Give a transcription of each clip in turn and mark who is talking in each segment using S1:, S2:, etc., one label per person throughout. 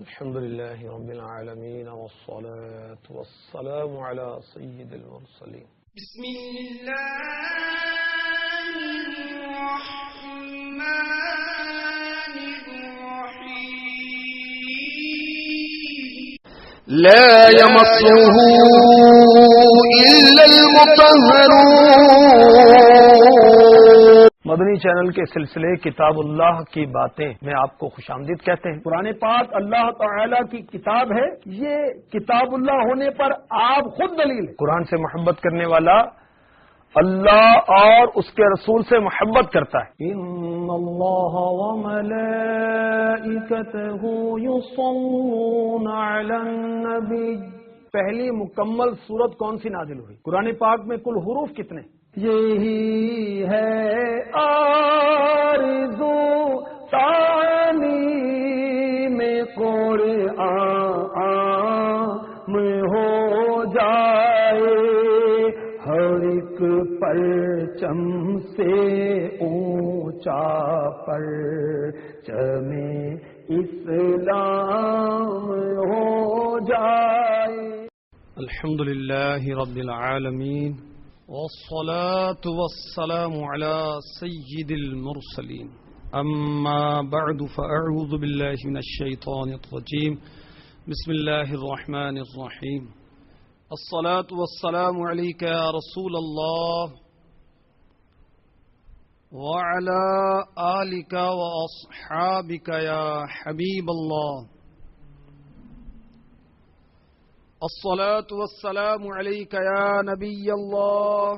S1: الحمد لله رب العالمين والصلاة والسلام على سيد المرسلين
S2: بسم الله الرحمن الرحيم
S3: لا يمسه إلا المطهرون۔
S1: مدنی چینل کے سلسلے کتاب اللہ کی باتیں میں آپ کو خوش آمدید کہتے ہیں۔ قرآن پاک اللہ تعالی کی کتاب ہے، یہ کتاب اللہ ہونے پر آپ خود دلیل ہے۔ قرآن سے محبت کرنے والا اللہ اور اس کے رسول سے محبت کرتا ہے۔ ان اللہ وملائکتہ یصلون علی النبی، پہلی مکمل سورت کون سی نازل ہوئی؟ قرآن پاک میں کل حروف کتنے؟ یہی ہے آرزو تعلیم قرآن ہو جائے، ہر ایک پرچم سے اونچا پرچم اسلام ہو جائے۔ الحمد للہ رب العالمین والصلاة والسلام على سيد المرسلين، أما بعد فأعوذ بالله من الشيطان الرجيم، بسم الله الرحمن الرحيم، الصلاة والسلام عليك يا رسول الله وعلى آلك وأصحابك يا حبيب الله، الصلاة والسلام عليك يا نبي الله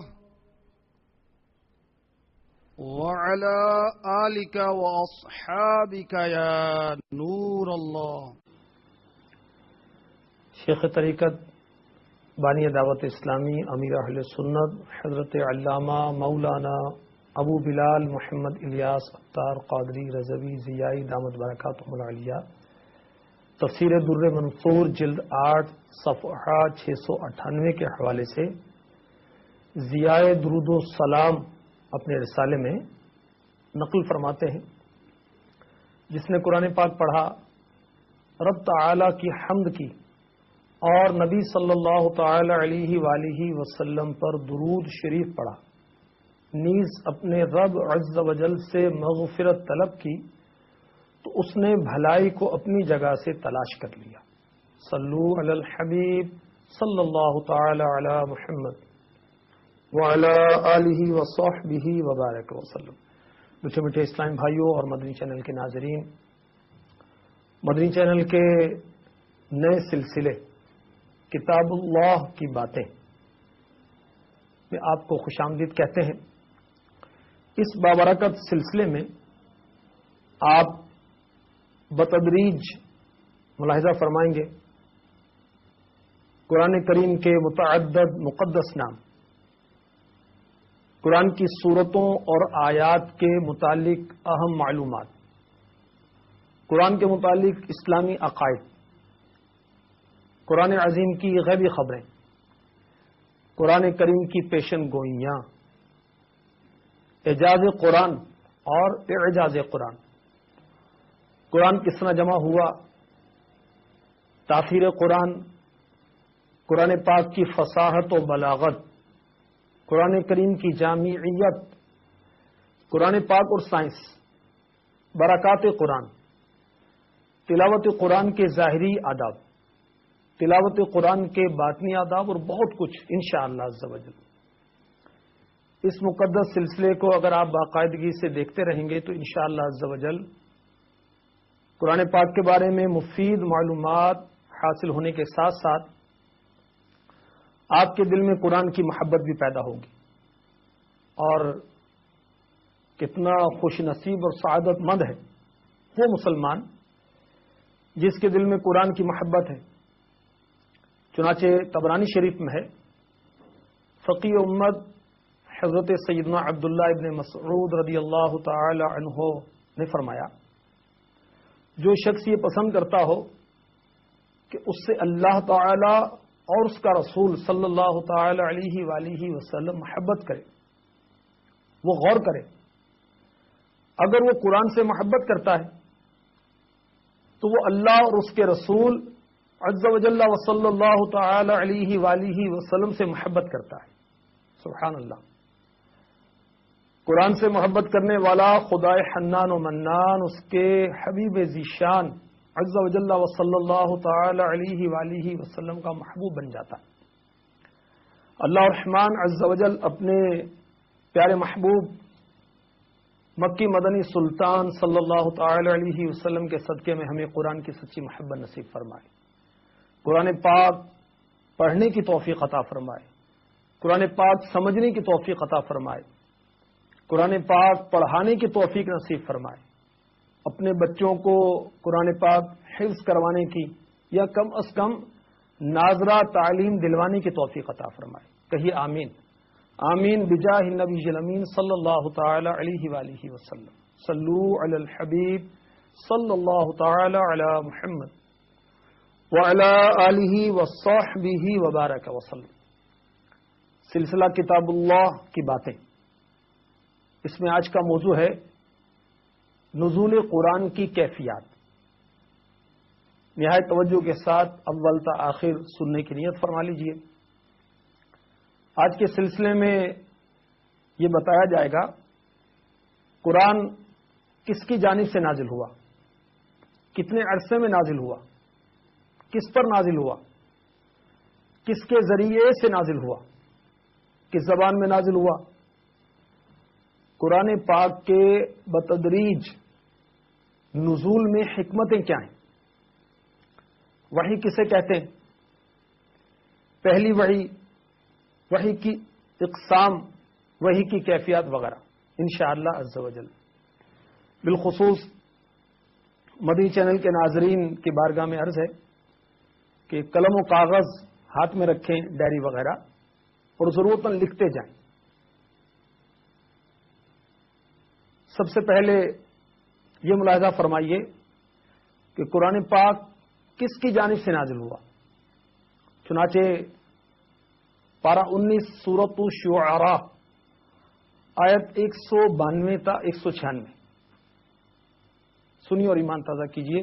S1: وعلى آلك وأصحابك يا نور الله۔ شیخ طریقت بانی دعوت اسلامی امیر اہل سنت حضرت علامہ مولانا ابو بلال محمد الیاس اختار قادری رضوی ضیائی دامت برکاتہم العالیہ تفسیر در منصور جلد 8 صفحہ 698 کے حوالے سے ضیاء درود و سلام اپنے رسالے میں نقل فرماتے ہیں، جس نے قرآن پاک پڑھا، رب تعالی کی حمد کی اور نبی صلی اللہ تعالی علیہ وآلہ وسلم پر درود شریف پڑھا، نیز اپنے رب عز و جل سے مغفرت طلب کی، تو اس نے بھلائی کو اپنی جگہ سے تلاش کر لیا۔ صلو علی الحبیب صلی اللہ تعالی علی محمد وعلی آلہ وصحبہ وبارک وسلم۔ میٹھے میٹھے اسلام بھائیوں اور مدنی چینل کے ناظرین، مدنی چینل کے نئے سلسلے کتاب اللہ کی باتیں میں آپ کو خوش آمدید کہتے ہیں۔ اس بابرکت سلسلے میں آپ بتدریج ملاحظہ فرمائیں گے قرآن کریم کے متعدد مقدس نام، قرآن کی صورتوں اور آیات کے متعلق اہم معلومات، قرآن کے متعلق اسلامی عقائد، قرآن عظیم کی غیبی خبریں، قرآن کریم کی پیشن گوئیاں، اعجاز قرآن اور اعجاز قرآن، قرآن کس طرح جمع ہوا، تاثیر قرآن، قرآن پاک کی فصاحت و بلاغت، قرآن کریم کی جامعیت، قرآن پاک اور سائنس، برکات قرآن، تلاوت قرآن کے ظاہری آداب، تلاوت قرآن کے باطنی آداب اور بہت کچھ انشاءاللہ عز و جل۔ اس مقدس سلسلے کو اگر آپ باقاعدگی سے دیکھتے رہیں گے تو انشاءاللہ عز و جل قرآن پاک کے بارے میں مفید معلومات حاصل ہونے کے ساتھ ساتھ آپ کے دل میں قرآن کی محبت بھی پیدا ہوگی، اور کتنا خوش نصیب اور سعادت مند ہے وہ مسلمان جس کے دل میں قرآن کی محبت ہے۔ چنانچہ طبرانی شریف میں ہے، فقیہ امت حضرت سیدنا عبداللہ ابن مسعود رضی اللہ تعالی عنہ نے فرمایا، جو شخص یہ پسند کرتا ہو کہ اس سے اللہ تعالی اور اس کا رسول صلی اللہ تعالی علیہ وآلہ وسلم محبت کرے، وہ غور کرے، اگر وہ قرآن سے محبت کرتا ہے تو وہ اللہ اور اس کے رسول عز و جل و صلی اللہ تعالی علیہ وآلہ وسلم سے محبت کرتا ہے. سبحان اللہ. قرآن سے محبت کرنے والا خدائے حنان و منان اس کے حبیب ذیشان عز و جل و صلی اللہ تعالی علیہ وآلہ وسلم کا محبوب بن جاتا ہے. اللہ الرحمن عز و جل اپنے پیارے محبوب مکی مدنی سلطان صلی اللہ تعالی علیہ وسلم کے صدقے میں ہمیں قرآن کی سچی محبت نصیب فرمائے. قرآن پاک پڑھنے کی توفیق عطا فرمائے. قرآن پاک سمجھنے کی توفیق عطا فرمائے. قرآن پاک پڑھانے کی توفیق نصیب فرمائے. اپنے بچوں کو قرآن پاک حفظ کروانے کی یا کم از کم ناظرہ تعلیم دلوانے کی توفیق عطا فرمائے. کہیے آمین. آمین بجاہ النبی الامین صلی اللہ تعالی علیہ وآلہ وسلم. صلو علی الحبیب صلی اللہ تعالی علی محمد وعلی آلہ وصحبہ وبارک وسلم. سلسلہ کتاب اللہ کی باتیں. اس میں آج کا موضوع ہے نزول قرآن کی کیفیات. نہایت توجہ کے ساتھ اول تا آخر سننے کی نیت فرما لیجیے. آج کے سلسلے میں یہ بتایا جائے گا قرآن کس کی جانب سے نازل ہوا, کتنے عرصے میں نازل ہوا, کس پر نازل ہوا, کس کے ذریعے سے نازل ہوا, کس زبان میں نازل ہوا. قرآن پاک کے بتدریج نزول میں حکمتیں کیا ہیں, وحی کسے کہتے ہیں, پہلی وحی, وحی کی اقسام, وحی کی کیفیات وغیرہ انشاءاللہ عز و جل. بالخصوص مدنی چینل کے ناظرین کی بارگاہ میں عرض ہے کہ قلم و کاغذ ہاتھ میں رکھیں, ڈائری وغیرہ, اور ضرورتاً لکھتے جائیں. سب سے پہلے یہ ملاحظہ فرمائیے کہ قرآن پاک کس کی جانب سے نازل ہوا. چنانچہ پارہ 19 سورۃ الشعراء آیت 192 تا 196 سنیے اور ایمان تازہ کیجیے.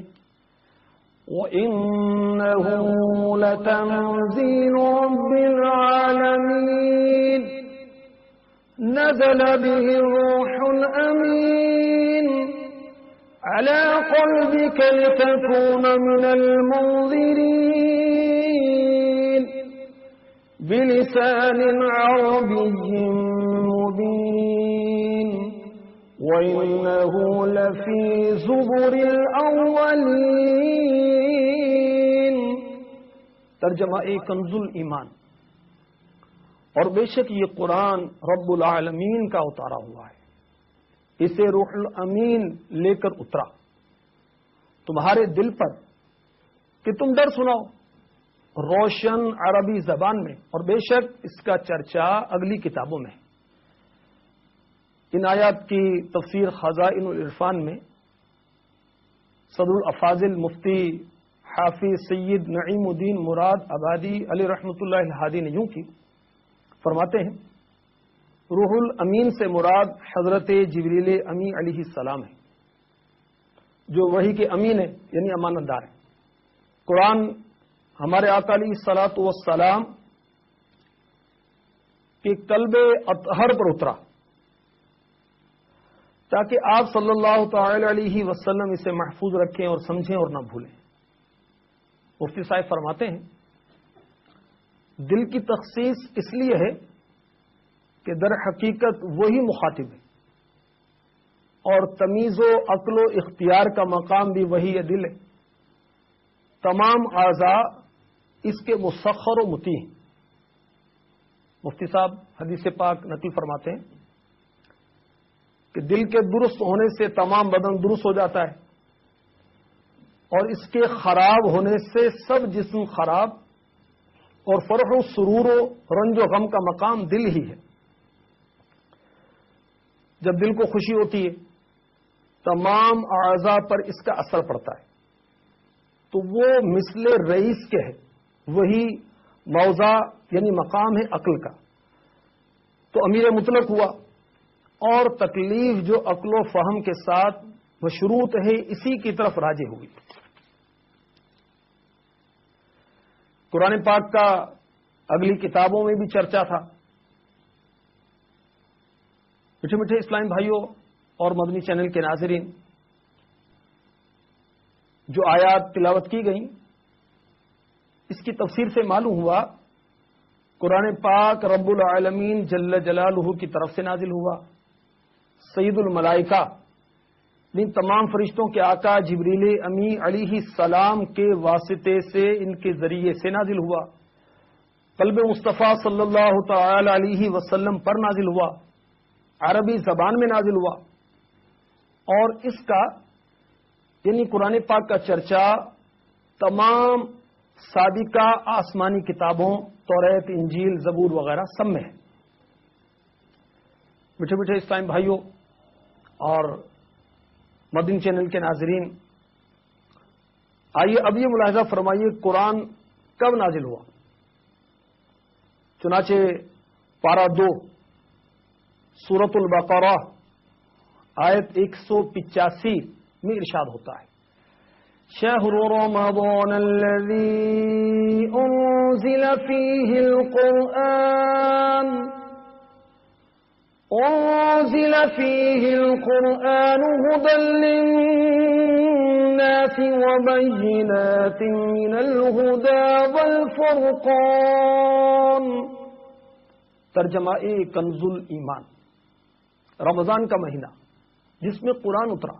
S1: وَإِنَّهُ لَتَنزِيلُ رَبِّ الْعَالَمِينَ نزل به الروح الأمين على قلبك لتكون من المنذرين بلسان عربي مبين وإنه لفي زبر الأولين. ترجمہ کنز الایمان. اور بے شک یہ قرآن رب العالمین کا اتارا ہوا ہے, اسے روح الامین لے کر اترا تمہارے دل پر کہ تم ڈر سناؤ روشن عربی زبان میں, اور بے شک اس کا چرچا اگلی کتابوں میں. ان آیات کی تفسیر خزائن العرفان میں صدر الافاضل مفتی حافظ سید نعیم الدین مراد آبادی علی رحمۃ اللہ الہادی نے یوں کی. فرماتے ہیں روح الامین سے مراد حضرت جبریل امی علیہ السلام ہے, جو وحی کے امین ہے یعنی امانت دار ہے. قرآن ہمارے آقا علیہ الصلوۃ والسلام کے قلب اطہر پر اترا تاکہ آپ صلی اللہ تعالی علیہ وسلم اسے محفوظ رکھیں اور سمجھیں اور نہ بھولیں. مفتی صاحب فرماتے ہیں دل کی تخصیص اس لیے ہے کہ در حقیقت وہی مخاطب ہے, اور تمیز و عقل و اختیار کا مقام بھی وہی دل ہے. تمام اعضاء اس کے مسخر و مطیع ہیں. مفتی صاحب حدیث پاک نقل فرماتے ہیں کہ دل کے درست ہونے سے تمام بدن درست ہو جاتا ہے, اور اس کے خراب ہونے سے سب جسم خراب, اور فرح و سرور و رنج و غم کا مقام دل ہی ہے. جب دل کو خوشی ہوتی ہے تمام اعضاء پر اس کا اثر پڑتا ہے, تو وہ مثل رئیس کے ہے, وہی موضع یعنی مقام ہے عقل کا. تو امیر مطلق ہوا, اور تکلیف جو عقل و فہم کے ساتھ مشروط ہے اسی کی طرف راجع ہوئی. قرآن پاک کا اگلی کتابوں میں بھی چرچا تھا. میٹھے میٹھے اسلام بھائیوں اور مدنی چینل کے ناظرین، جو آیات تلاوت کی گئیں اس کی تفسیر سے معلوم ہوا قرآن پاک رب العالمین جل جلالہ کی طرف سے نازل ہوا. سید الملائکہ ان تمام فرشتوں کے آقا جبریل امی علیہ السلام کے واسطے سے ان کے ذریعے سے نازل ہوا. قلب مصطفیٰ صلی اللہ تعالی علیہ وسلم پر نازل ہوا، عربی زبان میں نازل ہوا. اور اس کا یعنی قرآن پاک کا چرچا تمام سابقہ آسمانی کتابوں توریت، انجیل، زبور وغیرہ سب میں ہے. میٹھے میٹھے اسلام بھائیوں اور مدنی چینل کے ناظرین، آئیے اب یہ ملاحظہ فرمائیے قرآن کب نازل ہوا. چنانچہ پارہ 2 سورۃ البقرہ آیت 185 میں ارشاد ہوتا ہے، شہر رمضان الذی انزل فیہ القرآن هدى للناس وبينات من الهدى والفرقان. ترجمہ کنز الایمان. رمضان کا مہینہ جس میں قرآن اترا،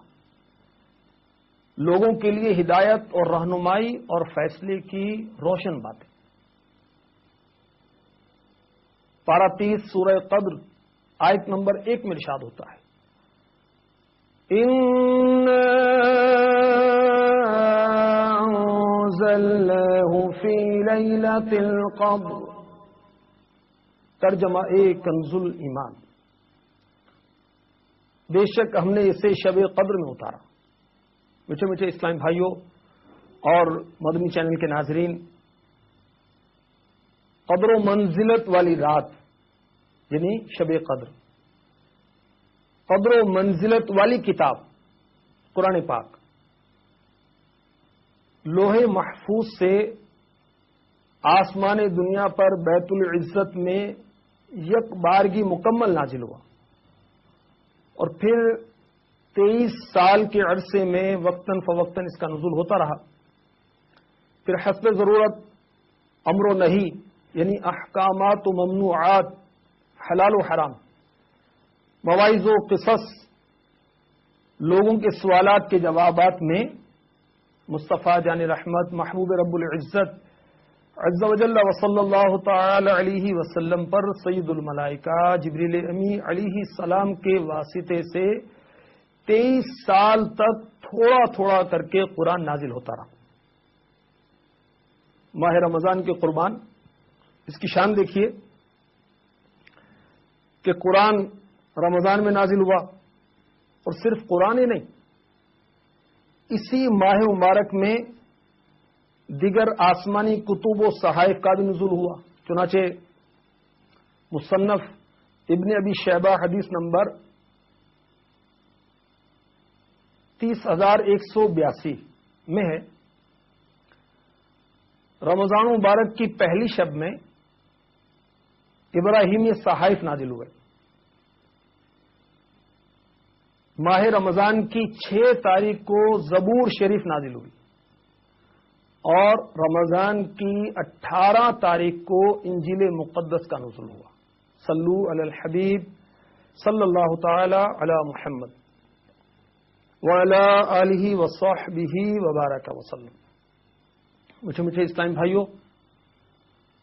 S1: لوگوں کے لیے ہدایت اور رہنمائی اور فیصلے کی روشن باتیں. پارہ 30 سورہ قدر آیت نمبر 1 میں ارشاد ہوتا ہے، اِنَّا أَنزَلْنَاهُ فِي لَيْلَةِ الْقَدْرِ. ترجمہ کنز الایمان. بے شک ہم نے اسے شب قدر میں اتارا. میٹھے میٹھے اسلام بھائیوں اور مدنی چینل کے ناظرین، قدر و منزلت والی رات یعنی شب قدر، قدر و منزلت والی کتاب قرآن پاک لوح محفوظ سے آسمان دنیا پر بیت العزت میں یک بارگی مکمل نازل ہوا، اور پھر 23 سال کے عرصے میں وقتاً فوقتاً اس کا نزول ہوتا رہا. پھر حسب ضرورت امر و نہی یعنی احکامات و ممنوعات، حلال و حرام، مواعظ و قصص، لوگوں کے سوالات کے جوابات میں مصطفیٰ جان رحمت محبوب رب العزت عز و جل وصلی اللہ تعالی علیہ وسلم پر سید الملائکہ جبریل امی علیہ السلام کے واسطے سے 23 سال تک تھوڑا تھوڑا کر کے قرآن نازل ہوتا رہا. ماہ رمضان کے قربان، اس کی شان دیکھیے کہ قرآن رمضان میں نازل ہوا، اور صرف قرآن ہی نہیں، اسی ماہ مبارک میں دیگر آسمانی کتب و صحائف کا بھی نزول ہوا. چنانچہ مصنف ابن ابی شیبہ حدیث نمبر 30,182 میں ہے، رمضان مبارک کی پہلی شب میں ابراہیمی صحائف نازل ہوئے. ماہ رمضان کی 6 تاریخ کو زبور شریف نازل ہوئی، اور رمضان کی 18 تاریخ کو انجیل مقدس کا نزول ہوا. صلو علی الحبیب صلی اللہ تعالی علی محمد وعلی آلہ وصحبہ وبارک وسلم. میٹھے میٹھے اسلام بھائیوں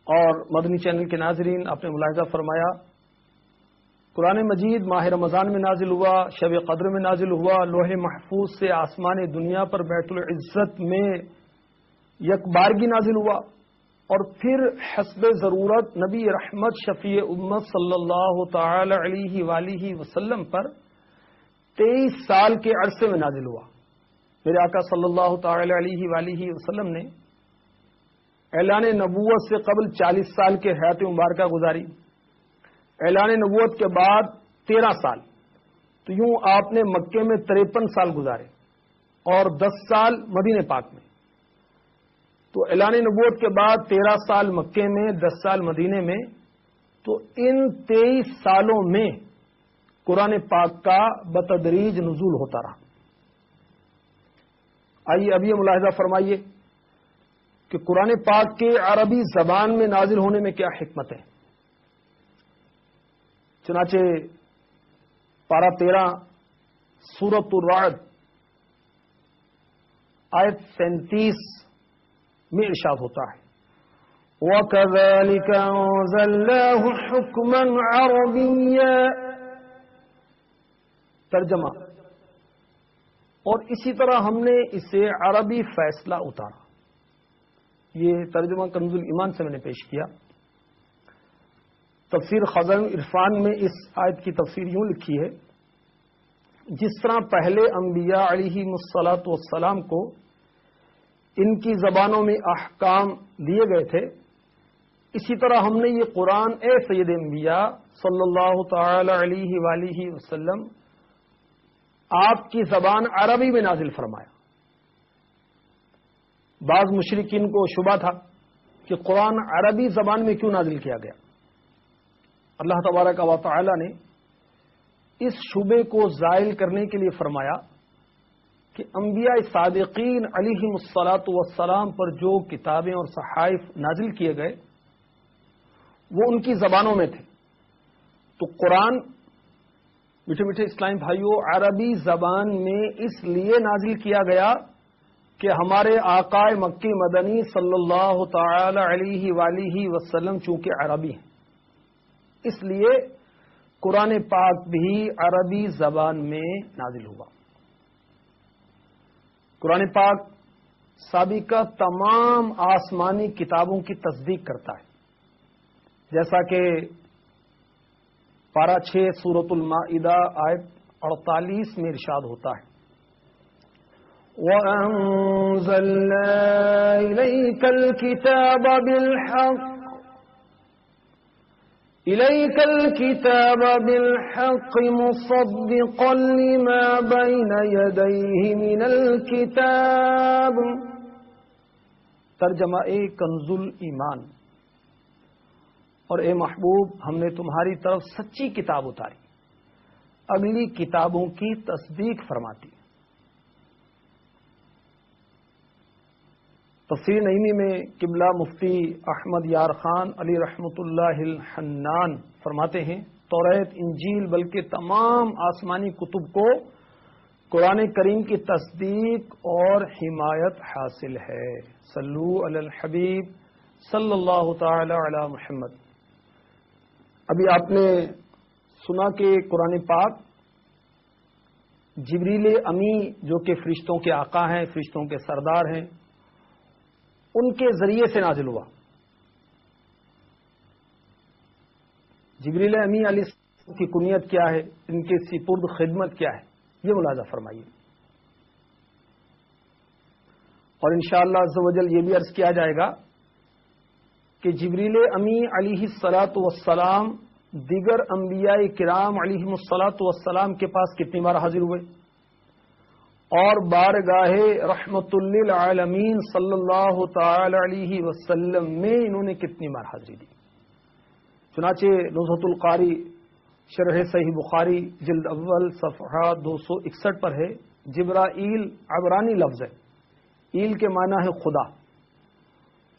S1: اور مدنی چینل کے ناظرین، آپ نے ملاحظہ فرمایا قرآن مجید ماہ رمضان میں نازل ہوا، شب قدر میں نازل ہوا، لوح محفوظ سے آسمان دنیا پر بیت العزت میں یک بارگی نازل ہوا، اور پھر حسب ضرورت نبی رحمت شفیع امت صلی اللہ تعالی علیہ وآلہ وسلم پر 23 سال کے عرصے میں نازل ہوا. میرے آقا صلی اللہ تعالی علیہ وآلہ وسلم نے اعلان نبوت سے قبل 40 سال کے حیات مبارکہ گزاری، اعلان نبوت کے بعد 13 سال، تو یوں آپ نے مکے میں 53 سال گزارے اور 10 سال مدینہ پاک میں. تو تو اعلان نبوت کے بعد 13 سال مکے میں، 10 سال مدینے میں، تو ان 23 سالوں میں قرآن پاک کا بتدریج نزول ہوتا رہا۔ آئیے اب یہ ملاحظہ فرمائیے کہ قرآن پاک کے عربی زبان میں نازل ہونے میں کیا حکمت ہے۔ چنانچہ پارہ 13 سورۃ الرعد آیت 37 میں ارشاد ہوتا ہے وَكَذَلِكَ أَنزَلْنَاهُ حُكْمًا عَرَبِيًّا، ترجمہ، اور اسی طرح ہم نے اسے عربی فیصلہ اتارا۔ یہ ترجمہ کنز الایمان سے میں نے پیش کیا۔ تفسیر خزائن عرفان میں اس آیت کی تفسیر یوں لکھی ہے، جس طرح پہلے انبیاء علیہم الصلاۃ والسلام کو ان کی زبانوں میں احکام دیے گئے تھے، اسی طرح ہم نے یہ قرآن اے سید انبیاء صلی اللہ تعالی علیہ وآلہ وسلم آپ کی زبان عربی میں نازل فرمایا۔ بعض مشرکین کو شبہ تھا کہ قرآن عربی زبان میں کیوں نازل کیا گیا۔ اللہ تبارک و تعالی نے اس شبے کو زائل کرنے کے لیے فرمایا کہ انبیاء صادقین علیہم الصلاۃ والسلام پر جو کتابیں اور صحائف نازل کیے گئے وہ ان کی زبانوں میں تھے، تو قرآن میٹھے میٹھے اسلام بھائیوں عربی زبان میں اس لیے نازل کیا گیا کہ ہمارے آقا مکی مدنی صلی اللہ تعالی علیہ وآلہ وسلم چونکہ عربی ہیں، اس لیے قرآن پاک بھی عربی زبان میں نازل ہوا۔ قرآن پاک سابقہ تمام آسمانی کتابوں کی تصدیق کرتا ہے، جیسا کہ پارہ 6 سورۃ المائدہ آیت 48 میں ارشاد ہوتا ہے وَأَنزَلْنَا إِلَيْكَ الْكِتَابَ بِالْحَقِّ مُصَدِّقًا لِمَا بَيْنَ يَدَيْهِ مِنَ الْكِتَابِ، ترجمہ کنز الایمان، اور اے محبوب ہم نے تمہاری طرف سچی کتاب اتاری، اگلی کتابوں کی تصدیق فرماتی۔ تفسیر نعیمی میں قبلہ مفتی احمد یار خان علی رحمۃ اللہ الحنان فرماتے ہیں توریت، انجیل بلکہ تمام آسمانی کتب کو قرآن کریم کی تصدیق اور حمایت حاصل ہے۔ صلو علی الحبیب صلی اللہ تعالی علی محمد۔ ابھی آپ نے سنا کہ قرآن پاک جبریل امی جو کہ فرشتوں کے آقا ہیں، فرشتوں کے سردار ہیں، ان کے ذریعے سے نازل ہوا۔ جبریل امی علیہ السلام کی کنیت کیا ہے، ان کے سپرد خدمت کیا ہے، یہ ملاحظہ فرمائیے۔ اور انشاءاللہ عز و جل یہ بھی عرض کیا جائے گا کہ جبریل امی علیہ الصلاۃ والسلام دیگر انبیاء کرام علیہم الصلاۃ والسلام کے پاس کتنی بار حاضر ہوئے، اور بارگاہ رحمت للعالمین صلی اللہ تعالی علیہ وسلم میں انہوں نے کتنی بار حاضری دی۔ چنانچہ نزہۃ القاری شرح صحیح بخاری جلد اول صفحہ 261 پر ہے، جبرائیل عبرانی لفظ ہے، ایل کے معنی ہے خدا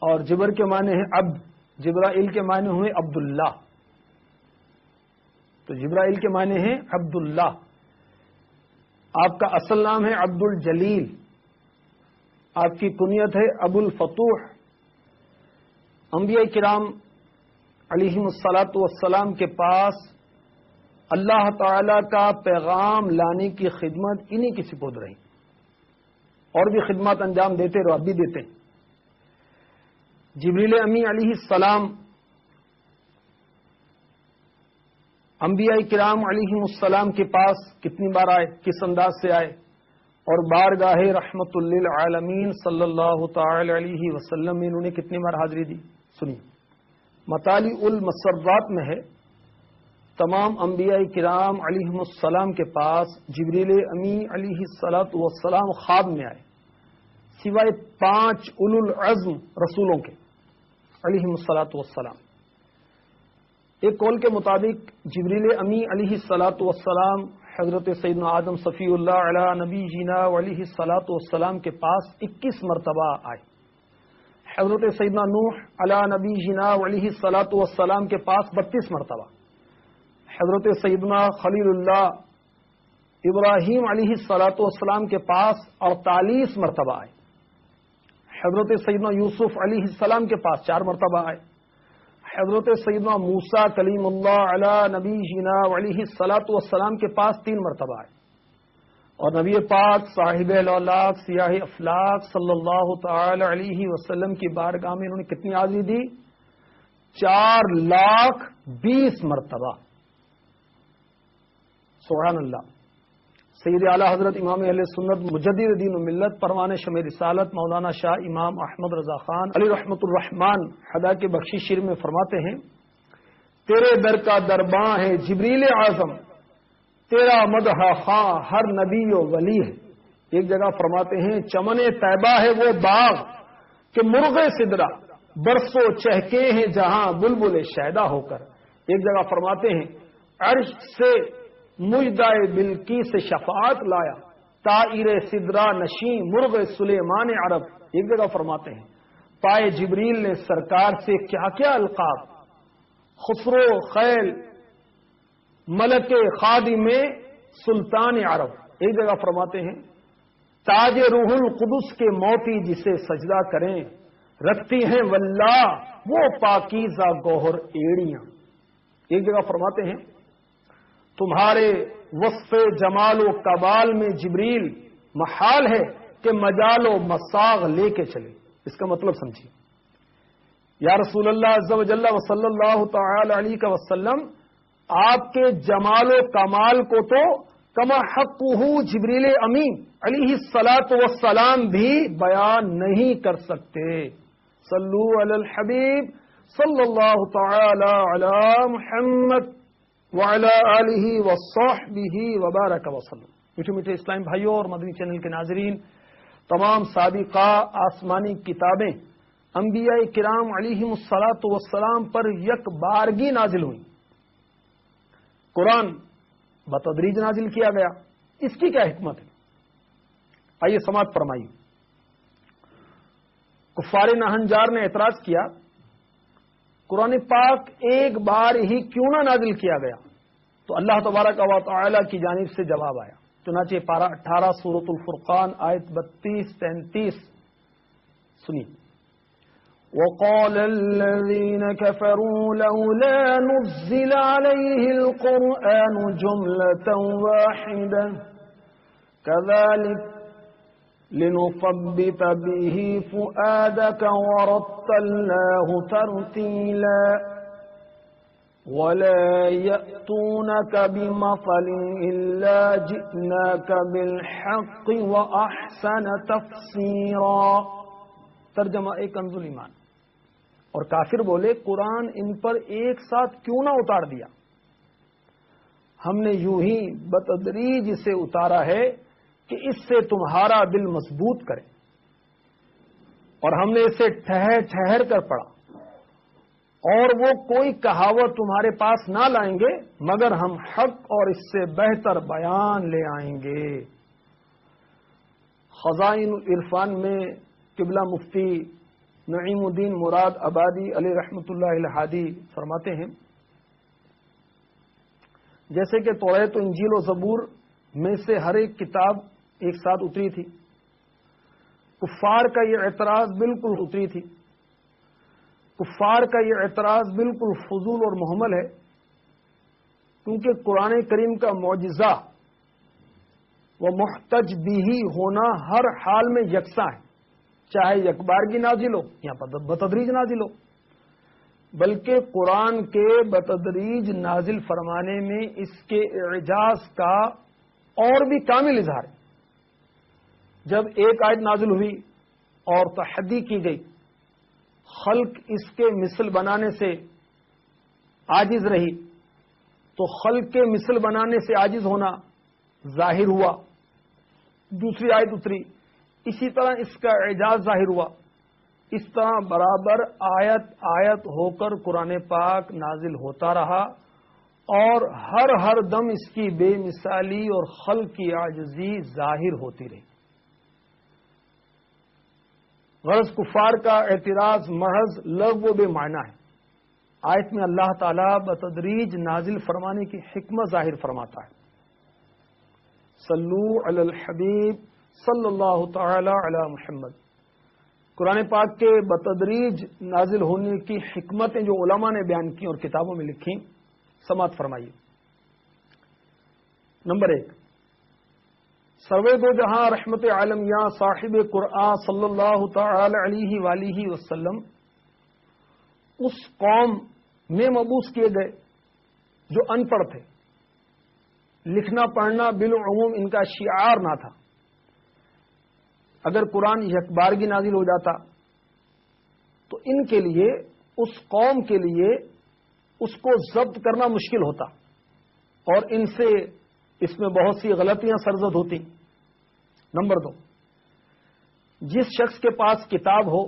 S1: اور جبر کے معنی ہے عبد، جبرائیل کے معنی ہوئے عبداللہ، تو جبرائیل کے معنی ہے عبداللہ۔ آپ کا اصل نام ہے عبد الجلیل، آپ کی کنیت ہے ابو الفتوح۔ انبیاء کرام علیہم الصلاۃ والسلام کے پاس اللہ تعالی کا پیغام لانے کی خدمت انہی کی سپرد رہی، اور بھی خدمات انجام دیتے رہو، اب بھی دیتے۔ جبریل امی علیہ السلام انبیاء کرام علیہم السلام کے پاس کتنی بار آئے، کس انداز سے آئے، اور بارگاہ رحمت للعالمین صلی اللہ تعالی علیہ وسلم میں انہوں نے کتنی بار حاضری دی، سنیے۔ مطالع المسرات میں ہے تمام انبیاء کرام علیہم السلام کے پاس جبریل امی علیہ الصلاۃ والسلام خواب میں آئے، سوائے 5 اولو العزم رسولوں کے علیہم الصلاۃ والسلام. ایک قول کے مطابق جبریل امی علیہ الصلاۃ والسلام حضرت سیدنا آدم صفی اللہ علی نبی جینا علیہ الصلاۃ والسلام کے پاس 21 مرتبہ آئے. حضرت سیدنا نوح علی نبی جینا علیہ الصلاۃ والسلام کے پاس 32 مرتبہ. حضرت سیدنا خلیل اللہ ابراہیم علیہ الصلاۃ والسلام کے پاس 48 مرتبہ آئے. حضرت سیدنا یوسف علیہ السلام کے پاس 4 مرتبہ آئے. حضرت سیدنا موسیٰ کلیم اللہ علی نبی جینا علیہ الصلاۃ والسلام کے پاس 3 مرتبہ آئے. اور نبی پاک صاحب الاولاق سیاہ افلاق صلی اللہ تعالی علیہ وسلم کی بارگاہ میں انہوں نے کتنی حاضری دی؟ 4,20,000 مرتبہ. سبحان اللہ. سید اعلی حضرت امام اہل سنت مجدد دین و ملت پروان شمع رسالت مولانا شاہ امام احمد رضا خان علی رحمت الرحمان حدا کے بخشی شیر میں فرماتے ہیں تیرے در کا درباں ہے جبریل اعظم تیرا مدح خواں ہر نبی و ولی ہے. ایک جگہ فرماتے ہیں چمن طیبہ ہے وہ باغ کہ مرغ سدرا برسوں چہکے ہیں جہاں بلبل شیدا ہو کر. ایک جگہ فرماتے ہیں عرش سے مجدائے بلکی سے شفاعت لایا طائر سدرا نشین مرغ سلیمان عرب. ایک جگہ فرماتے ہیں پائے جبریل نے سرکار سے کیا کیا القاب خسرو خیل ملک خادم سلطان عرب. ایک جگہ فرماتے ہیں تاج روح القدس کے موتی جسے سجدہ کریں رکھتی ہیں واللہ وہ پاکیزہ گوہر ایڑیاں. ایک جگہ فرماتے ہیں تمہارے وصف جمال و کمال میں جبریل محال ہے کہ مجال و مساغ لے کے چلے. اس کا مطلب سمجھیے یا رسول اللہ عز و جل و صلی اللہ تعالی علیہ وسلم آپ کے جمال و کمال کو تو کما حقہ جبریل امین علیہ الصلاۃ والسلام بھی بیان نہیں کر سکتے. صلو علی الحبیب صلی اللہ تعالی علی محمد وعلی آلہ وصحبہ وبارک وسلم. میٹھے میٹھے اسلام بھائیوں اور مدنی چینل کے ناظرین، تمام سابقہ آسمانی کتابیں انبیاء کرام علیہم الصلاۃ والسلام پر یک بارگی نازل ہوئی. قرآن بتدریج نازل کیا گیا. اس کی کیا حکمت ہے؟ آئیے سماعت فرمائیے. کفار نہنجار نے اعتراض کیا قرآن پاک ایک بار ہی کیوں نہ نازل کیا گیا؟ تو اللہ تبارک و تعالی کی جانب سے جواب آیا. چنانچہ پارہ 18 سورۃ الفرقان آیت 32-33 سنیے. وقال الذين كفروا لولا نزل عليه القرآن جملة واحدة كذلك لنثبت به فؤادك ورتلناه ترتيلا ولا يأتونك بمثل إلا جئناك بالحق وأحسن تفسيرا. ترجمہ ایک کنز الایمان. اور کافر بولے قرآن ان پر ایک ساتھ کیوں نہ اتار دیا؟ ہم نے یوں ہی بتدریج اسے اتارا ہے کہ اس سے تمہارا دل مضبوط کرے. اور ہم نے اسے ٹھہر ٹھہر کر پڑھا اور وہ کوئی کہاوت تمہارے پاس نہ لائیں گے مگر ہم حق اور اس سے بہتر بیان لے آئیں گے. خزائن العرفان میں قبلہ مفتی نعیم الدین مراد آبادی علیہ رحمت اللہ الہادی فرماتے ہیں جیسے کہ توریت و انجیل و زبور میں سے ہر ایک کتاب ایک ساتھ اتری تھی، کفار کا یہ اعتراض بالکل اتری تھی. کفار کا یہ اعتراض بالکل فضول اور محمل ہے کیونکہ قرآن کریم کا معجزہ و محتج بھی ہونا ہر حال میں یکساں ہے، چاہے یک بارگی نازل ہو یا بتدریج نازل ہو. بلکہ قرآن کے بتدریج نازل فرمانے میں اس کے اعجاز کا اور بھی کامل اظہار ہے. جب ایک آیت نازل ہوئی اور تحدی کی گئی، خلق اس کے مثل بنانے سے عاجز رہی، تو خلق کے مثل بنانے سے عاجز ہونا ظاہر ہوا. دوسری آیت اتری، اسی طرح اس کا اعجاز ظاہر ہوا. اس طرح برابر آیت آیت ہو کر قرآن پاک نازل ہوتا رہا اور ہر دم اس کی بے مثالی اور خلق کی عاجزی ظاہر ہوتی رہی. غرض کفار کا اعتراض محض لغو بے معنی ہے. آیت میں اللہ تعالیٰ بتدریج نازل فرمانے کی حکمت ظاہر فرماتا ہے. صلو علی الحبیب صلی اللہ تعالی علی محمد. قرآن پاک کے بتدریج نازل ہونے کی حکمتیں جو علماء نے بیان کی اور کتابوں میں لکھی، سماعت فرمائیے. نمبر 1، سروے دو جہاں رحمت عالم یا صاحب قرآن صلی اللہ تعالی علیہ وآلہ وسلم اس قوم میں مبعوث کیے گئے جو ان پڑھ تھے. لکھنا پڑھنا بالعموم ان کا شعار نہ تھا. اگر قرآن یکبارگی نازل ہو جاتا تو ان کے لیے، اس قوم کے لیے اس کو ضبط کرنا مشکل ہوتا اور ان سے اس میں بہت سی غلطیاں سرزد ہوتی. نمبر 2، جس شخص کے پاس کتاب ہو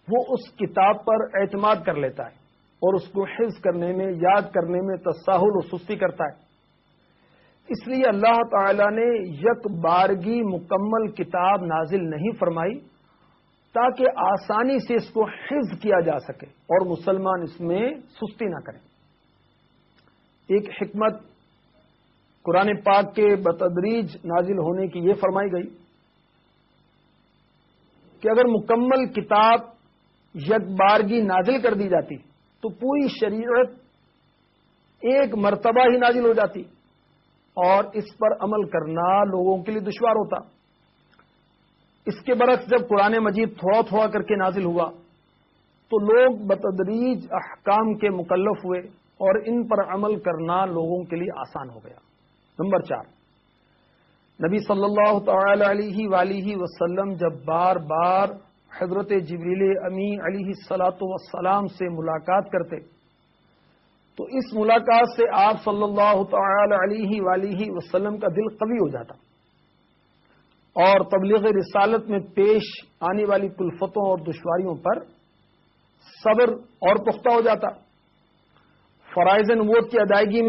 S1: وہ اس کتاب پر اعتماد کر لیتا ہے اور اس کو حفظ کرنے میں، یاد کرنے میں تساہل اور سستی کرتا ہے. اس لیے اللہ تعالی نے یک بارگی مکمل کتاب نازل نہیں فرمائی تاکہ آسانی سے اس کو حفظ کیا جا سکے اور مسلمان اس میں سستی نہ کریں. ایک حکمت قرآن پاک کے بتدریج نازل ہونے کی یہ فرمائی گئی کہ اگر مکمل کتاب یک بارگی نازل کر دی جاتی تو پوری شریعت ایک مرتبہ ہی نازل ہو جاتی اور اس پر عمل کرنا لوگوں کے لیے دشوار ہوتا. اس کے برعکس جب قرآن مجید تھوڑا تھوڑا کر کے نازل ہوا تو لوگ بتدریج احکام کے مکلف ہوئے اور ان پر عمل کرنا لوگوں کے لیے آسان ہو گیا. نمبر 4، نبی صلی اللہ تعالی علیہ وآلہ وسلم جب بار بار حضرت جبریل امی علیہ الصلاۃ والسلام سے ملاقات کرتے تو اس ملاقات سے آپ صلی اللہ تعالی علیہ وآلہ وسلم کا دل قوی ہو جاتا اور تبلیغ رسالت میں پیش آنے والی کلفتوں اور دشواریوں پر صبر اور پختہ ہو جاتا. فرائض نبوت کی ادائیگی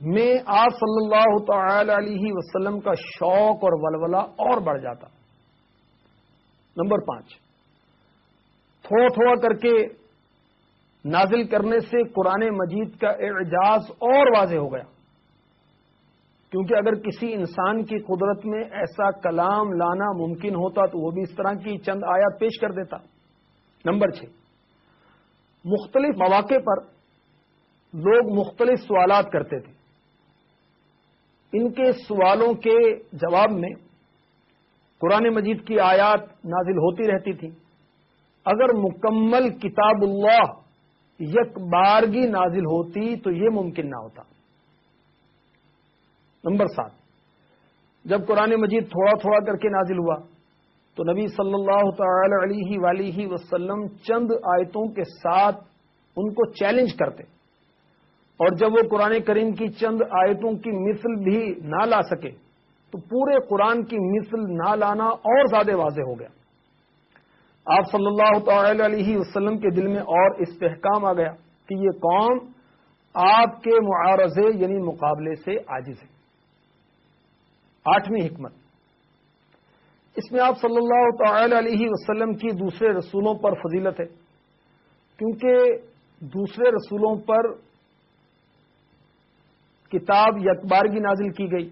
S1: میں آپ صلی اللہ تعالی علیہ وسلم کا شوق اور ولولہ اور بڑھ جاتا. نمبر 5، تھوڑا تھوڑا کر کے نازل کرنے سے قرآن مجید کا اعجاز اور واضح ہو گیا، کیونکہ اگر کسی انسان کی قدرت میں ایسا کلام لانا ممکن ہوتا تو وہ بھی اس طرح کی چند آیات پیش کر دیتا. نمبر 6، مختلف مواقع پر لوگ مختلف سوالات کرتے تھے. ان کے سوالوں کے جواب میں قرآن مجید کی آیات نازل ہوتی رہتی تھی. اگر مکمل کتاب اللہ یک بارگی نازل ہوتی تو یہ ممکن نہ ہوتا. نمبر 7، جب قرآن مجید تھوڑا تھوڑا کر کے نازل ہوا تو نبی صلی اللہ تعالی علیہ وآلہ وسلم چند آیتوں کے ساتھ ان کو چیلنج کرتے اور جب وہ قرآن کریم کی چند آیتوں کی مثل بھی نہ لا سکے تو پورے قرآن کی مثل نہ لانا اور زیادہ واضح ہو گیا. آپ صلی اللہ تعالی علیہ وسلم کے دل میں اور استحکام آ گیا کہ یہ قوم آپ کے معارضے یعنی مقابلے سے عاجز ہے. 8ویں حکمت، اس میں آپ صلی اللہ تعالی علیہ وسلم کی دوسرے رسولوں پر فضیلت ہے، کیونکہ دوسرے رسولوں پر کتاب یکبارگی نازل کی گئی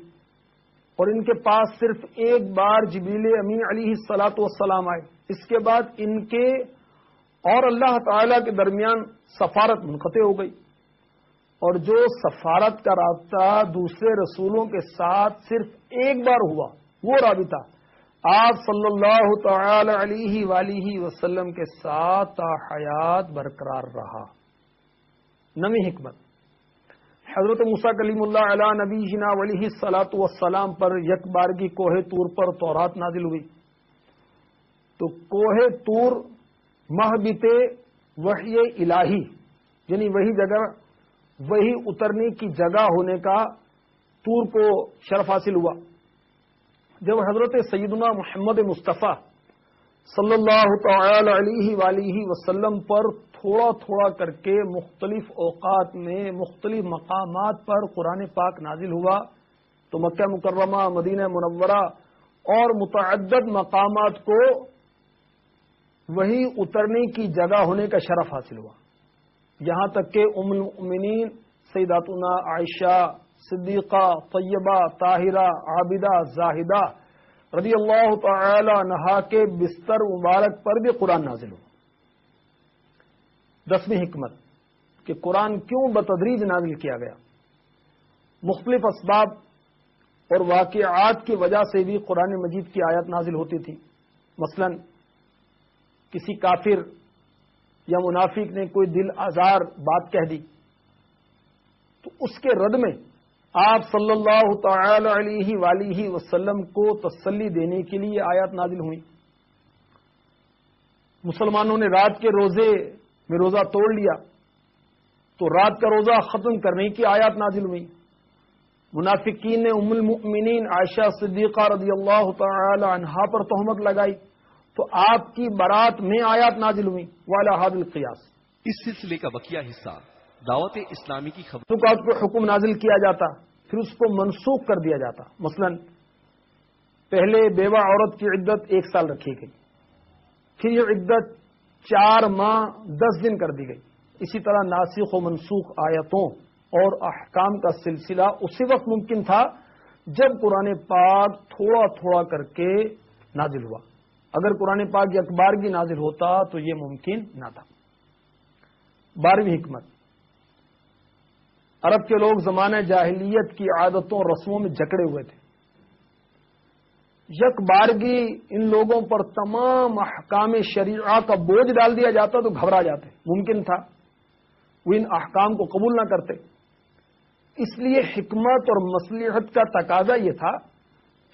S1: اور ان کے پاس صرف ایک بار جبریل امین علیہ الصلاۃ والسلام آئے. اس کے بعد ان کے اور اللہ تعالی کے درمیان سفارت منقطع ہو گئی اور جو سفارت کا رابطہ دوسرے رسولوں کے ساتھ صرف ایک بار ہوا وہ رابطہ آپ صلی اللہ تعالی علیہ وآلہ وسلم کے ساتھ تا حیات برقرار رہا. 9ویں حکمت، حضرت موسیٰ کلیم اللہ علی نبینا علیہ الصلاۃ والسلام پر یک بارگی کوہ طور پر تورات نازل ہوئی تو کوہ طور محبت وحی الہی یعنی وہی جگہ، وہی اترنے کی جگہ ہونے کا طور کو شرف حاصل ہوا. جب حضرت سیدنا محمد مصطفیٰ صلی اللہ تعالی علیہ وآلہ وسلم پر تھوڑا تھوڑا کر کے مختلف اوقات میں مختلف مقامات پر قرآن پاک نازل ہوا تو مکہ مکرمہ، مدینہ منورہ اور متعدد مقامات کو وہی اترنے کی جگہ ہونے کا شرف حاصل ہوا، یہاں تک کہ ام المؤمنین سیداتنا عائشہ صدیقہ طیبہ طاہرہ عابدہ زاہدہ رضی اللہ تعالی عنہا کے بستر مبارک پر بھی قرآن نازل ہوا۔ 10ویں حکمت کہ قرآن کیوں بتدریج نازل کیا گیا۔ مختلف اسباب اور واقعات کی وجہ سے بھی قرآن مجید کی آیت نازل ہوتی تھی۔ مثلا کسی کافر یا منافق نے کوئی دل آزار بات کہہ دی تو اس کے رد میں آپ صلی اللہ تعالی علیہ وآلہ وسلم کو تسلی دینے کے لیے آیات نازل ہوئی۔ مسلمانوں نے رات کے روزے میں روزہ توڑ لیا تو رات کا روزہ ختم کرنے کی آیات نازل ہوئی۔ منافقین نے ام المؤمنین عائشہ صدیقہ رضی اللہ تعالی عنہا پر تہمت لگائی تو آپ کی برات میں آیات نازل ہوئی۔ وعلی ھذا القیاس
S4: اس سلسلے کا بقیہ حصہ دعوت اسلامی کی خبر
S1: کو حکم نازل کیا جاتا، پھر اس کو منسوخ کر دیا جاتا۔ مثلا پہلے بیوہ عورت کی عدت 1 سال رکھی گئی، پھر یہ عدت 4 ماہ 10 دن کر دی گئی۔ اسی طرح ناسخ و منسوخ آیتوں اور احکام کا سلسلہ اسی وقت ممکن تھا جب قرآن پاک تھوڑا تھوڑا کر کے نازل ہوا۔ اگر قرآن پاک یک بارگی نازل ہوتا تو یہ ممکن نہ تھا۔ 12ویں حکمت، عرب کے لوگ زمانہ جاہلیت کی عادتوں اور رسموں میں جکڑے ہوئے تھے۔ یک بارگی ان لوگوں پر تمام احکام شریعہ کا بوجھ ڈال دیا جاتا تو گھبرا جاتے۔ ممکن تھا وہ ان احکام کو قبول نہ کرتے، اس لیے حکمت اور مصلحت کا تقاضا یہ تھا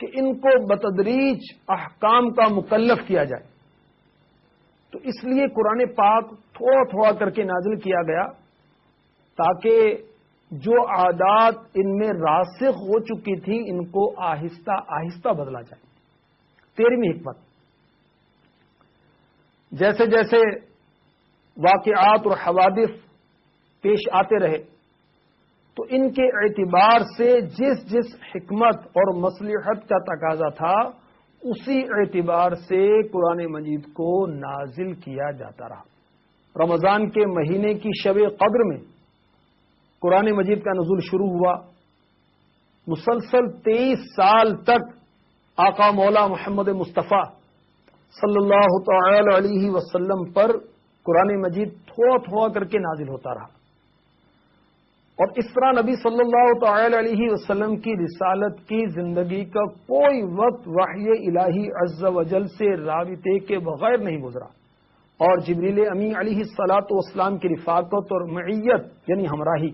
S1: کہ ان کو بتدریج احکام کا مکلف کیا جائے۔ تو اس لیے قرآن پاک تھوڑا تھوڑا کر کے نازل کیا گیا تاکہ جو عادات ان میں راسخ ہو چکی تھی ان کو آہستہ آہستہ بدلا جائے۔ 13ویں حکمت، جیسے جیسے واقعات اور حوادث پیش آتے رہے تو ان کے اعتبار سے جس جس حکمت اور مصلحت کا تقاضا تھا اسی اعتبار سے قرآن مجید کو نازل کیا جاتا رہا۔ رمضان کے مہینے کی شب قدر میں قرآن مجید کا نزول شروع ہوا۔ مسلسل 23 سال تک آقا مولا محمد مصطفیٰ صلی اللہ تعالی علیہ وسلم پر قرآن مجید تھوڑا تھوڑا کر کے نازل ہوتا رہا، اور اس طرح نبی صلی اللہ تعالی علیہ وسلم کی رسالت کی زندگی کا کوئی وقت وحی الہی عز و جل سے رابطے کے بغیر نہیں گزرا، اور جبریل امی علیہ الصلاۃ والسلام کی رفاقت اور معیت یعنی ہمراہی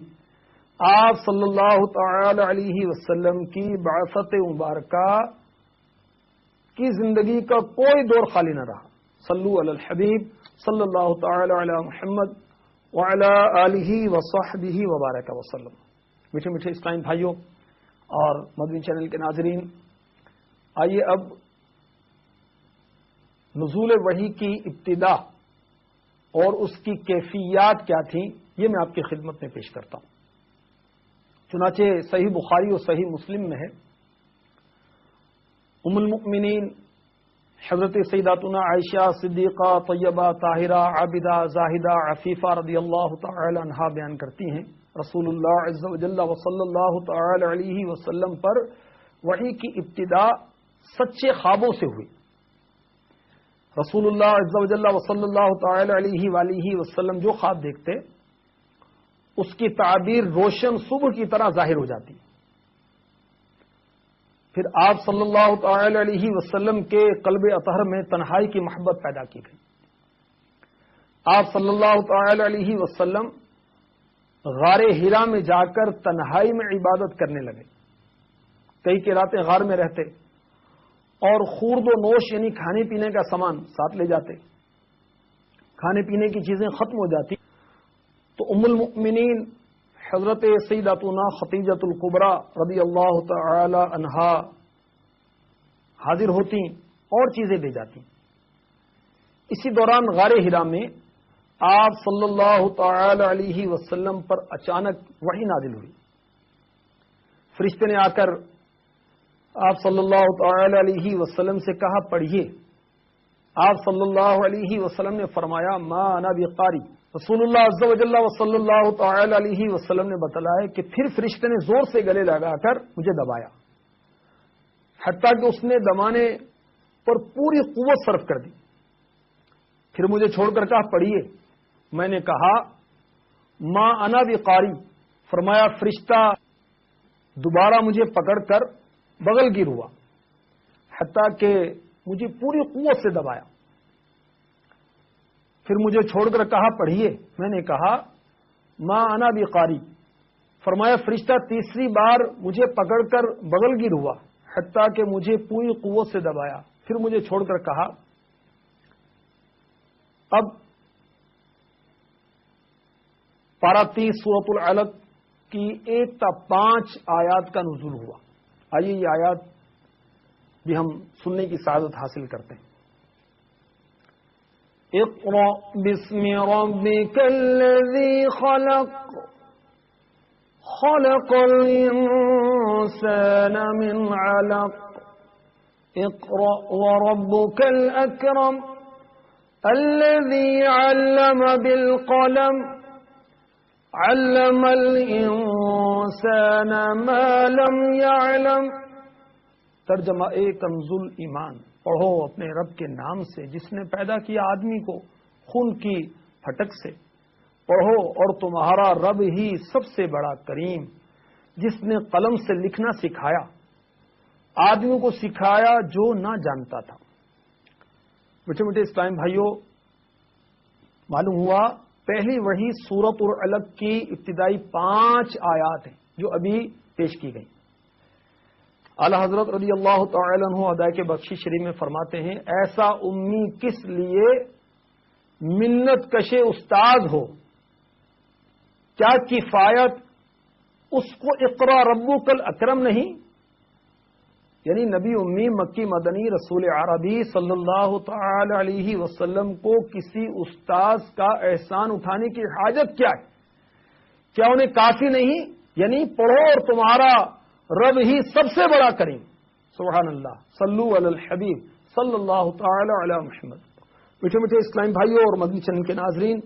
S1: آپ صلی اللہ تعالی علیہ وسلم کی بعثت مبارکہ کی زندگی کا کوئی دور خالی نہ رہا۔ صلو علی الحبیب صلی اللہ تعالی علی محمد وعلی آلہ وصحبہ وبارک وسلم۔ میٹھے میٹھے اسلام بھائیوں اور مدنی چینل کے ناظرین، آئیے اب نزول وحی کی ابتدا اور اس کی کیفیات کیا تھیں یہ میں آپ کی خدمت میں پیش کرتا ہوں۔ چنانچہ صحیح بخاری اور صحیح مسلم میں ہے، ام المؤمنین حضرت سیداتنا عائشہ صدیقہ طیبہ طاہرہ عابدہ زاہدہ عفیفہ رضی اللہ تعالی عنہا بیان کرتی ہیں رسول اللہ عز و جل و صلی اللہ تعالی علیہ وسلم پر وحی کی ابتدا سچے خوابوں سے ہوئی۔ رسول اللہ عز و جل و صلی اللہ تعالی علیہ وآلہ وسلم جو خواب دیکھتے اس کی تعبیر روشن صبح کی طرح ظاہر ہو جاتی۔ پھر آپ صلی اللہ تعالی علیہ وسلم کے قلب اطہر میں تنہائی کی محبت پیدا کی گئی۔ آپ صلی اللہ تعالی علیہ وسلم غار ہرا میں جا کر تنہائی میں عبادت کرنے لگے۔ کئی کی راتیں غار میں رہتے اور خورد و نوش یعنی کھانے پینے کا سامان ساتھ لے جاتے۔ کھانے پینے کی چیزیں ختم ہو جاتی تو ام المؤمنین حضرت سیداتنا خدیجۃ الکبریٰ رضی اللہ تعالی عنہا حاضر ہوتی اور چیزیں لے جاتی. اسی دوران غار حرا میں آپ صلی اللہ تعالی علیہ وسلم پر اچانک وحی نازل ہوئی. فرشتے نے آ کر آپ صلی اللہ تعالی علیہ وسلم سے کہا پڑھیے. آپ صلی اللہ علیہ وسلم نے فرمایا ما انا بقاری. رسول اللہ عز و جل و صلی اللہ تعالی علیہ وسلم نے بتلایا کہ پھر فرشتے نے زور سے گلے لگا کر مجھے دبایا، حتیٰ کہ اس نے دبانے پر پوری قوت صرف کر دی. پھر مجھے چھوڑ کر کہا پڑھیے. میں نے کہا ما انا بقاری. فرمایا فرشتہ دوبارہ مجھے پکڑ کر بغل گیر ہوا، حتیٰ کہ مجھے پوری قوت سے دبایا. پھر مجھے چھوڑ کر کہا پڑھیے. میں نے کہا ما انا بقاری. فرمایا فرشتہ تیسری بار مجھے پکڑ کر بغل گیر ہوا، حتیٰ کہ مجھے پوری قوت سے دبایا. پھر مجھے چھوڑ کر کہا اب پارہ 30 سورۃ العلق کی 1 تا 5 آیات کا نزول ہوا. آئیے یہ آیات بھی ہم سننے کی سعادت حاصل کرتے ہیں. اقرأ بسم ربک الذی خلق خلق الانسان من علق اقرأ وربک الاکرم الذي علم بالقلم علم الانسان ما لم يعلم. ترجمہ کنز ایمان. پڑھو اپنے رب کے نام سے جس نے پیدا کیا آدمی کو خون کی پھٹک سے. پڑھو اور تمہارا رب ہی سب سے بڑا کریم جس نے قلم سے لکھنا سکھایا، آدمیوں کو سکھایا جو نہ جانتا تھا. میٹھے میٹھے اسلام بھائیوں، معلوم ہوا پہلی وحی سورۃ العلق کی ابتدائی 5 آیات ہیں جو ابھی پیش کی گئی. اعلی حضرت رضی اللہ تعالی عنہ ادائے بخشی شریف میں فرماتے ہیں ایسا امی کس لیے منت کشے استاد ہو، کیا کفایت اس کو اقرا ربک الاکرم نہیں؟ یعنی نبی امی مکی مدنی رسول عربی صلی اللہ تعالی علیہ وسلم کو کسی استاذ کا احسان اٹھانے کی حاجت کیا ہے؟ کیا انہیں کافی نہیں؟ یعنی پڑھو اور تمہارا رب ہی سب سے بڑا کریم. سبحان اللہ. صلو علی الحبیب صلی اللہ تعالی علی محمد. میٹھے میٹھے اسلام بھائیوں اور مدنی چینل کے ناظرین،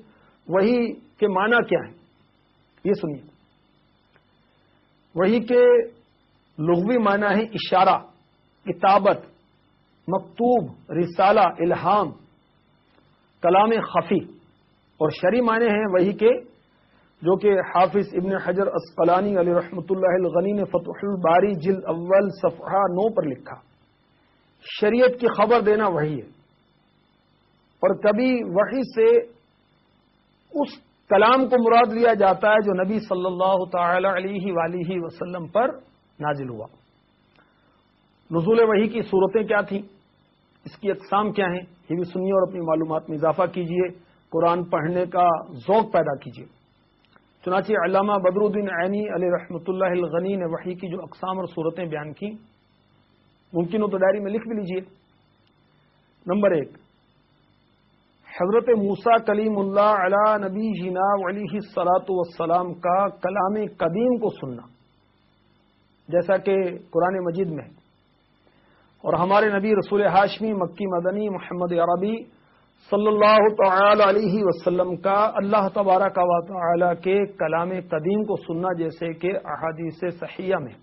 S1: وحی کے معنی کیا ہیں یہ سنیے. وحی کے لغوی معنی ہے اشارہ، کتابت، مکتوب، رسالہ، الہام، کلام خفی. اور شرعی معنی ہیں وحی کے جو کہ حافظ ابن حجر اسقلانی علیہ رحمۃ اللہ الغنی نے فتح الباری جلد اول صفحہ 9 پر لکھا. شریعت کی خبر دینا وحی ہے. اور کبھی وحی سے اس کلام کو مراد لیا جاتا ہے جو نبی صلی اللہ تعالی علیہ وآلہ وسلم پر نازل ہوا. نزول وحی کی صورتیں کیا تھیں، اس کی اقسام کیا ہیں، یہ بھی سنیے اور اپنی معلومات میں اضافہ کیجیے. قرآن پڑھنے کا ذوق پیدا کیجیے. چنانچہ علامہ بدر الدین عینی علیہ رحمۃ اللہ الغنی نے وحی کی جو اقسام اور صورتیں بیان کی، ممکن ہو تو ڈائری میں لکھ بھی لیجیے. نمبر 1، حضرت موسیٰ کلیم اللہ علی نبی جینا علیہ الصلاۃ والسلام کا کلام قدیم کو سننا، جیسا کہ قرآن مجید میں ہے. اور ہمارے نبی رسول ہاشمی مکی مدنی محمد عربی صلی اللہ تعالی علیہ وسلم کا اللہ تبارک و تعالی کے کلام قدیم کو سننا، جیسے کہ احادیث صحیحہ میں.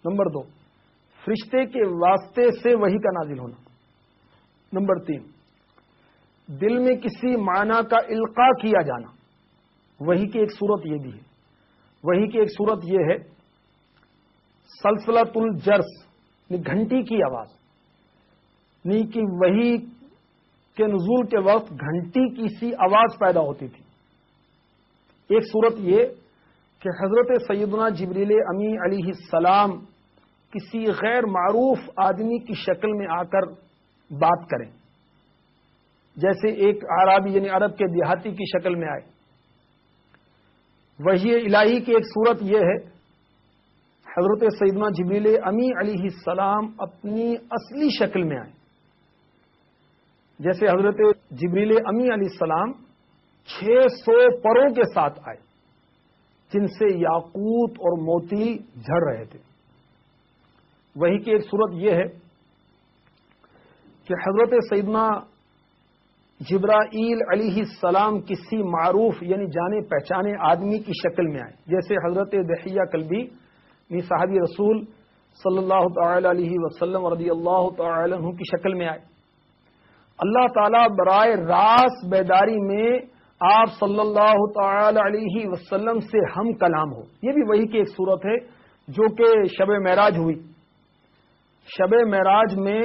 S1: نمبر 2، فرشتے کے واسطے سے وحی کا نازل ہونا. نمبر 3، دل میں کسی معنی کا القاء کیا جانا. وحی کی ایک صورت یہ بھی ہے. وحی کی ایک صورت یہ ہے سلسلۃ الجرس، گھنٹی کی آواز. نہیں کہ وحی کے نزول کے وقت گھنٹی کی سی آواز پیدا ہوتی تھی. ایک صورت یہ کہ حضرت سیدنا جبریل امی علیہ السلام کسی غیر معروف آدمی کی شکل میں آ کر بات کریں، جیسے ایک عربی یعنی عرب کے دیہاتی کی شکل میں آئے. وحی الہی کی ایک صورت یہ ہے حضرت سیدنا جبریل امی علیہ السلام اپنی اصلی شکل میں آئے. جیسے حضرت جبریل امی علیہ السلام 600 پروں کے ساتھ آئے جن سے یاقوت اور موتی جھڑ رہے تھے. وہی کی ایک صورت یہ ہے کہ حضرت سیدنا جبرائیل علیہ السلام کسی معروف یعنی جانے پہچانے آدمی کی شکل میں آئے. جیسے حضرت دحیہ کلبی صحابی رسول صلی اللہ تعالی علیہ وسلم رضی اللہ تعالی عنہ کی شکل میں آئے. اللہ تعالیٰ برائے راست بیداری میں آپ صلی اللہ تعالی علیہ وسلم سے ہم کلام ہو. یہ بھی وہی کی ایک صورت ہے جو کہ شب معراج ہوئی. شب معراج میں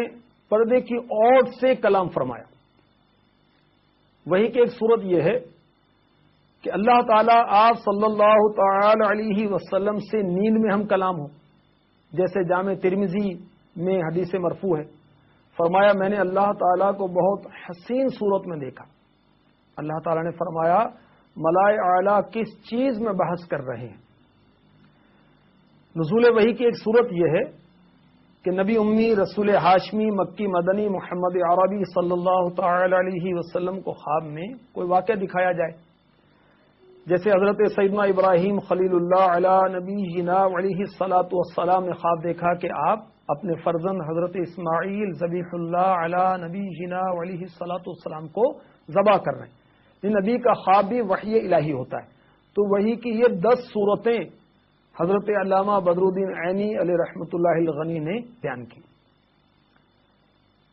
S1: پردے کی اوٹ سے کلام فرمایا. وہی کی ایک صورت یہ ہے کہ اللہ تعالیٰ آپ صلی اللہ تعالی علیہ وسلم سے نیند میں ہم کلام ہو. جیسے جامع ترمذی میں حدیث مرفوع ہے، فرمایا میں نے اللہ تعالیٰ کو بہت حسین صورت میں دیکھا. اللہ تعالیٰ نے فرمایا ملائے اعلیٰ کس چیز میں بحث کر رہے ہیں. نزول وحی کی ایک صورت یہ ہے کہ نبی امی رسول ہاشمی مکی مدنی محمد عربی صلی اللہ تعالی علیہ وسلم کو خواب میں کوئی واقعہ دکھایا جائے. جیسے حضرت سیدنا ابراہیم خلیل اللہ علی نبی جنا علیہ الصلاۃ والسلام نے خواب دیکھا کہ آپ اپنے فرزند حضرت اسماعیل ذبیح اللہ علی نبی جنا علیہ الصلاۃ والسلام کو ذبح کر رہے ہیں. یہ نبی کا خواب بھی وحی الہی ہوتا ہے. تو وحی کی یہ 10 صورتیں حضرت علامہ بدر الدین عینی علیہ رحمۃ اللہ الغنی نے بیان کی.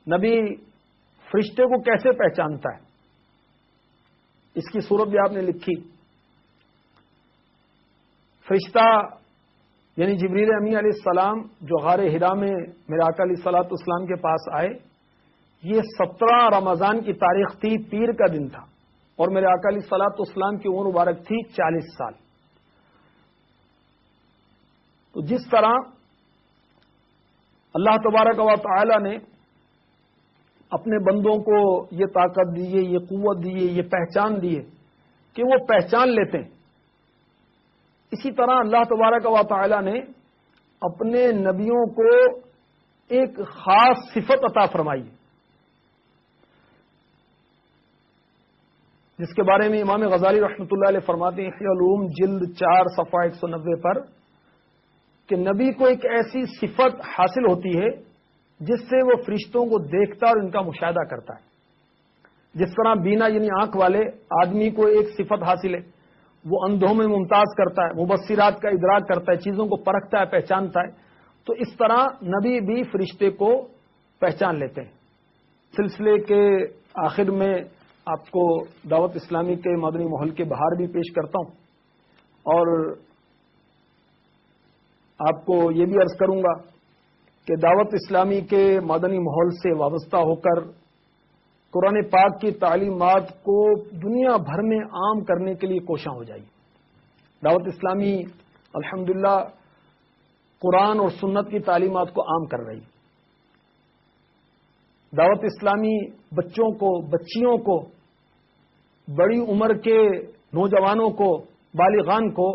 S1: نبی فرشتے کو کیسے پہچانتا ہے اس کی صورت بھی آپ نے لکھی. فرشتہ یعنی جبریل امی علیہ السلام جو غار حرا میں میرے آقا علیہ الصلوۃ والسلام کے پاس آئے، یہ 17 رمضان کی تاریخ تھی، پیر کا دن تھا، اور میرے آقا علیہ الصلوۃ والسلام کی عمر مبارک تھی 40 سال. تو جس طرح اللہ تبارک و تعالی نے اپنے بندوں کو یہ طاقت دی ہے، یہ قوت دی ہے، یہ پہچان دی ہے کہ وہ پہچان لیتے ہیں، اسی طرح اللہ تبارک و تعالی نے اپنے نبیوں کو ایک خاص صفت عطا فرمائی ہے، جس کے بارے میں امام غزالی رحمۃ اللہ علیہ فرماتے ہیں احیاء العلوم جلد 4 صفحہ 190 پر کہ نبی کو ایک ایسی صفت حاصل ہوتی ہے جس سے وہ فرشتوں کو دیکھتا اور ان کا مشاہدہ کرتا ہے. جس طرح بینا یعنی آنکھ والے آدمی کو ایک صفت حاصل ہے، وہ اندھوں میں ممتاز کرتا ہے، مبصرات کا ادراک کرتا ہے، چیزوں کو پرکھتا ہے، پہچانتا ہے. تو اس طرح نبی بھی فرشتے کو پہچان لیتے ہیں. سلسلے کے آخر میں آپ کو دعوت اسلامی کے مدنی ماحول کے بہار بھی پیش کرتا ہوں، اور آپ کو یہ بھی عرض کروں گا کہ دعوت اسلامی کے مدنی ماحول سے وابستہ ہو کر قرآن پاک کی تعلیمات کو دنیا بھر میں عام کرنے کے لیے کوشاں ہو جائیے. دعوت اسلامی الحمدللہ قرآن اور سنت کی تعلیمات کو عام کر رہی ہے. دعوت اسلامی بچوں کو، بچیوں کو، بڑی عمر کے نوجوانوں کو، بالغان کو،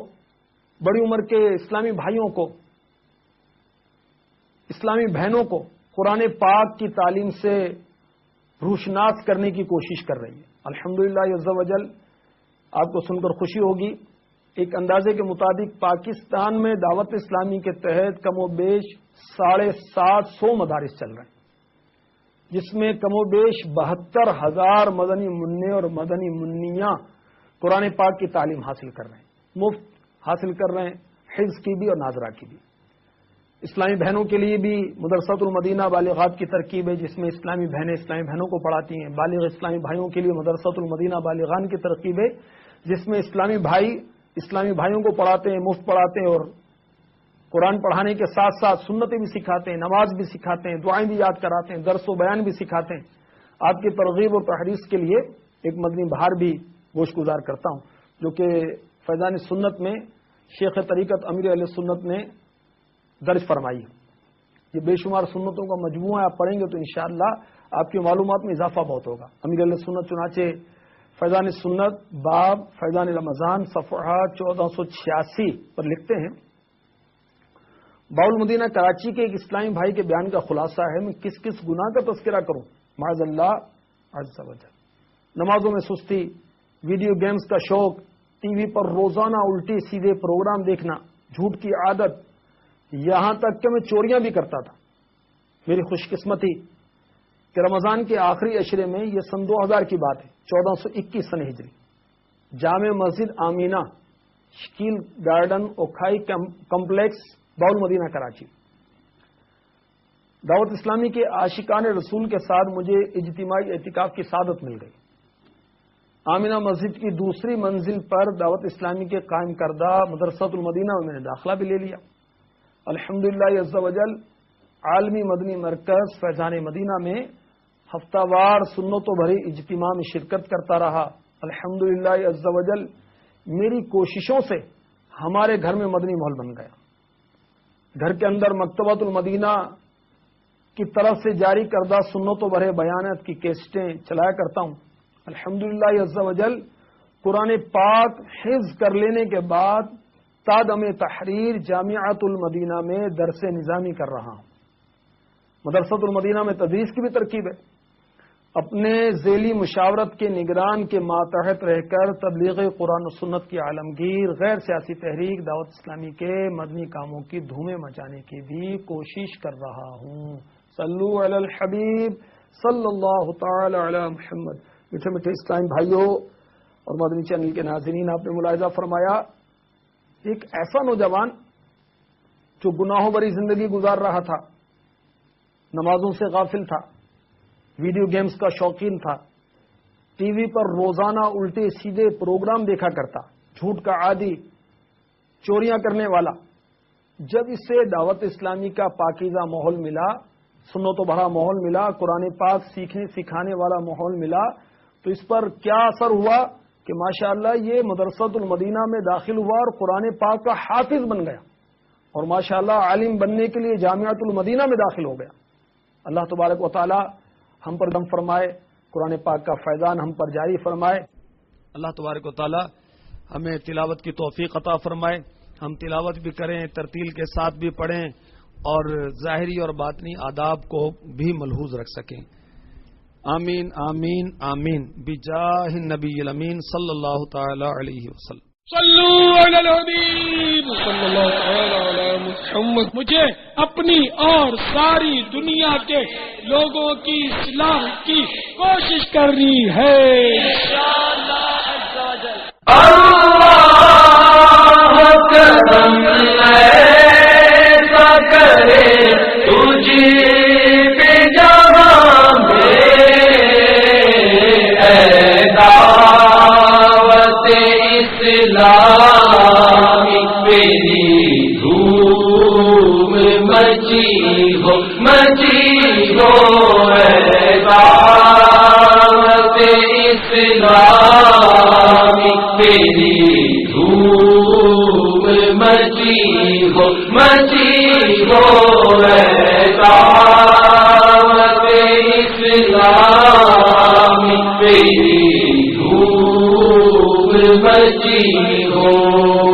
S1: بڑی عمر کے اسلامی بھائیوں کو، اسلامی بہنوں کو قرآن پاک کی تعلیم سے روشناس کرنے کی کوشش کر رہی ہے. الحمدللہ عز و جل آپ کو سن کر خوشی ہوگی، ایک اندازے کے مطابق پاکستان میں دعوت اسلامی کے تحت کم و بیش 750 مدارس چل رہے ہیں، جس میں کم و بیش 72,000 مدنی منع اور مدنی منیاں قرآن پاک کی تعلیم حاصل کر رہے ہیں، مفت حاصل کر رہے ہیں، حفظ کی بھی اور ناظرہ کی بھی. اسلامی بہنوں کے لیے بھی مدرسۃ المدینہ بالغات کی ترکیب ہے، جس میں اسلامی بہنیں اسلامی بہنوں کو پڑھاتی ہیں. بالغ اسلامی بھائیوں کے لیے مدرسۃ المدینہ بالغان کی ترکیب ہے، جس میں اسلامی بھائی اسلامی بھائیوں کو پڑھاتے ہیں، مفت پڑھاتے ہیں، اور قرآن پڑھانے کے ساتھ ساتھ سنتیں بھی سکھاتے ہیں، نماز بھی سکھاتے ہیں، دعائیں بھی یاد کراتے ہیں، درس و بیان بھی سکھاتے ہیں. آپ کی ترغیب و تحریص کے لیے ایک مدنی بہار بھی گوش گزار کرتا ہوں، جو کہ فیضان سنت میں شیخ طریقت امیر اہل سنت نے درج فرمائی. یہ بے شمار سنتوں کا مجموعہ آپ پڑھیں گے تو انشاءاللہ آپ کی معلومات میں اضافہ بہت ہوگا. امیر اہل سنت چنانچہ فیضان سنت باب فیضان رمضان صفحہ 1486 پر لکھتے ہیں باول مدینہ کراچی کے ایک اسلامی بھائی کے بیان کا خلاصہ ہے، میں کس کس گناہ کا تذکرہ کروں؟ معاذ اللہ عز و جل، نمازوں میں سستی، ویڈیو گیمز کا شوق، ٹی وی پر روزانہ الٹے سیدھے پروگرام دیکھنا، جھوٹ کی عادت، یہاں تک کہ میں چوریاں بھی کرتا تھا۔ میری خوش قسمتی کہ رمضان کے آخری عشرے میں، یہ سن 2000 کی بات ہے، 1421 سن ہجری، جامع مسجد آمینہ، شکیل گارڈن، اوکھائی کمپلیکس، باول مدینہ کراچی، دعوت اسلامی کے عاشقان رسول کے ساتھ مجھے اجتماعی اعتکاف کی سعادت مل گئی۔ آمینہ مسجد کی دوسری منزل پر دعوت اسلامی کے قائم کردہ مدرسۃ المدینہ میں میں نے داخلہ بھی لے لیا۔ الحمدللہ عز و جل عالمی مدنی مرکز فیضان مدینہ میں ہفتہ وار سنتوں بھرے اجتماع میں شرکت کرتا رہا۔ الحمدللہ عز و جل میری کوششوں سے ہمارے گھر میں مدنی ماحول بن گیا۔ گھر کے اندر مکتبۃ المدینہ کی طرف سے جاری کردہ سنتوں بھرے بیانات کی کیسٹیں چلایا کرتا ہوں۔ الحمدللہ عز و جل قرآن پاک حفظ کر لینے کے بعد تادم تحریر جامعۃ المدینہ میں درس نظامی کر رہا ہوں۔ مدرسۃ المدینہ میں تدریس کی بھی ترکیب ہے۔ اپنے ذیلی مشاورت کے نگران کے ماتحت رہ کر تبلیغ قرآن و سنت کی عالمگیر غیر سیاسی تحریک دعوت اسلامی کے مدنی کاموں کی دھومیں مچانے کی بھی کوشش کر رہا ہوں۔ صلو علی الحبیب صلی اللہ تعالی علی محمد۔ میٹھے میٹھے اسلام بھائیوں اور مدنی چینل کے ناظرین، آپ نے ملاحظہ فرمایا ایک ایسا نوجوان جو گناہوں بھری زندگی گزار رہا تھا، نمازوں سے غافل تھا، ویڈیو گیمز کا شوقین تھا، ٹی وی پر روزانہ الٹے سیدھے پروگرام دیکھا کرتا، جھوٹ کا عادی، چوریاں کرنے والا، جب اسے دعوت اسلامی کا پاکیزہ ماحول ملا، سنتوں بھرا ماحول ملا، قرآن پاک سیکھنے سکھانے والا ماحول ملا، تو اس پر کیا اثر ہوا کہ ماشاءاللہ یہ مدرسۃ المدینہ میں داخل ہوا اور قرآن پاک کا حافظ بن گیا، اور ماشاءاللہ عالم بننے کے لیے جامعۃ المدینہ میں داخل ہو گیا۔ اللہ تبارک و تعالی ہم پر دم فرمائے، قرآن پاک کا فیضان ہم پر جاری فرمائے۔ اللہ تبارک و تعالی ہمیں تلاوت کی توفیق عطا فرمائے، ہم تلاوت بھی کریں، ترتیل کے ساتھ بھی پڑھیں اور ظاہری اور باطنی آداب کو بھی ملحوظ رکھ سکیں۔ آمین آمین آمین بجاہ النبی الامین صلی اللہ تعالی علیہ وسلم۔
S3: صلو علی الحبیب صلی اللہ تعالی علی محمد۔ مجھے اپنی اور ساری دنیا کے لوگوں کی اصلاح کی کوشش کرنی ہے انشاءاللہ عز و جل۔ اللہ کرم ایسا کرے تجھے پہ جہاں میں، اے دعوت اسلامی میری دھوم مچی ہو اے دعوت اسلامی میری دھوم مچی ہو اے دعوت اسلامی میری دھوم مچی ہو۔